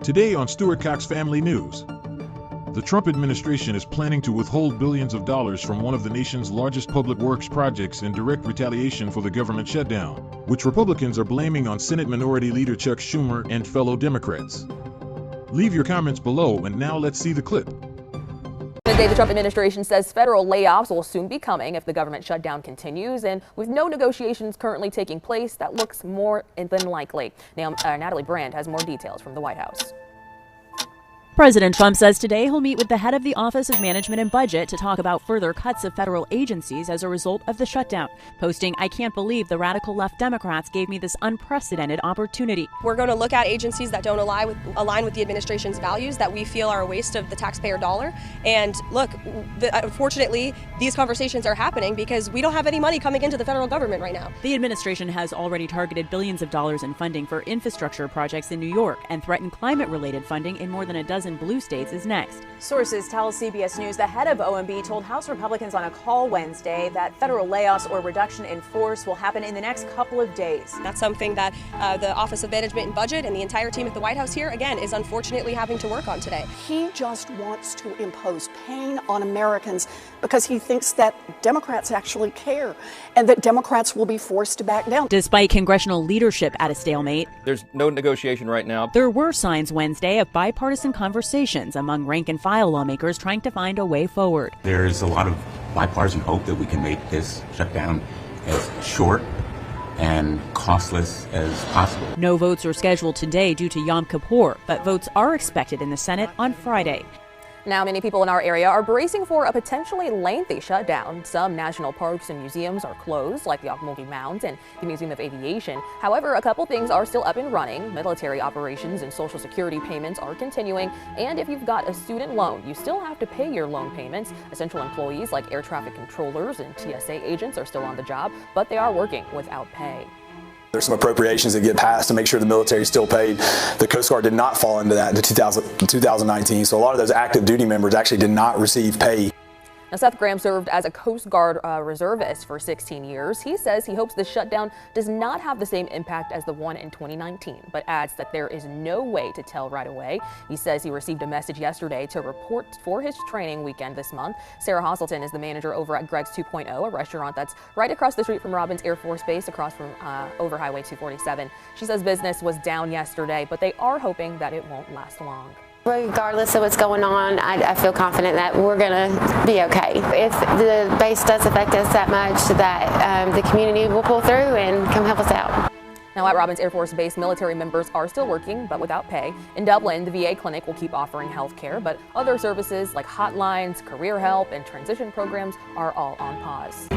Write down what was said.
Today on Stewart-Cox Family News. The Trump administration is planning to withhold billions of dollars from one of the nation's largest public works projects in direct retaliation for the government shutdown, which Republicans are blaming on Senate Minority Leader Chuck Schumer and fellow Democrats. Leave your comments below, and now let's see the clip. Today, the Trump administration says federal layoffs will soon be coming if the government shutdown continues, and with no negotiations currently taking place, that looks more than likely. Now, Natalie Brand has more details from the White House. President Trump says today he'll meet with the head of the Office of Management and Budget to talk about further cuts of federal agencies as a result of the shutdown, posting, "I can't believe the radical left Democrats gave me this unprecedented opportunity." We're going to look at agencies that don't align with the administration's values that we feel are a waste of the taxpayer dollar. And look, unfortunately, these conversations are happening because we don't have any money coming into the federal government right now. The administration has already targeted billions of dollars in funding for infrastructure projects in New York and threatened climate-related funding in more than a dozen blue states is next. Sources tell CBS News the head of OMB told House Republicans on a call Wednesday that federal layoffs or reduction in force will happen in the next couple of days. That's something that the Office of Management and Budget and the entire team at the White House here, again, is unfortunately having to work on today. He just wants to impose pain on Americans because he thinks that Democrats actually care and that Democrats will be forced to back down. Despite congressional leadership at a stalemate, there's no negotiation right now. There were signs Wednesday of bipartisan conversations among rank-and-file lawmakers trying to find a way forward. There's a lot of bipartisan hope that we can make this shutdown as short and costless as possible. No votes are scheduled today due to Yom Kippur, but votes are expected in the Senate on Friday. Now, many people in our area are bracing for a potentially lengthy shutdown. Some national parks and museums are closed, like the Ocmulgee Mounds and the Museum of Aviation. However, a couple things are still up and running. Military operations and Social Security payments are continuing. And if you've got a student loan, you still have to pay your loan payments. Essential employees like air traffic controllers and TSA agents are still on the job, but they are working without pay. There's some appropriations that get passed to make sure the military is still paid. The Coast Guard did not fall into that in 2019, so a lot of those active duty members actually did not receive pay. Now, Seth Graham served as a Coast Guard reservist for 16 years. He says he hopes the shutdown does not have the same impact as the one in 2019, but adds that there is no way to tell right away. He says he received a message yesterday to report for his training weekend this month. Sarah Hosselton is the manager over at Greg's 2.0, a restaurant that's right across the street from Robins Air Force Base, across from over Highway 247. She says business was down yesterday, but they are hoping that it won't last long. Regardless of what's going on, I feel confident that we're going to be okay. If the base does affect us that much, that the community will pull through and come help us out. Now, at Robins Air Force Base, military members are still working, but without pay. In Dublin, the VA clinic will keep offering health care, but other services like hotlines, career help, and transition programs are all on pause.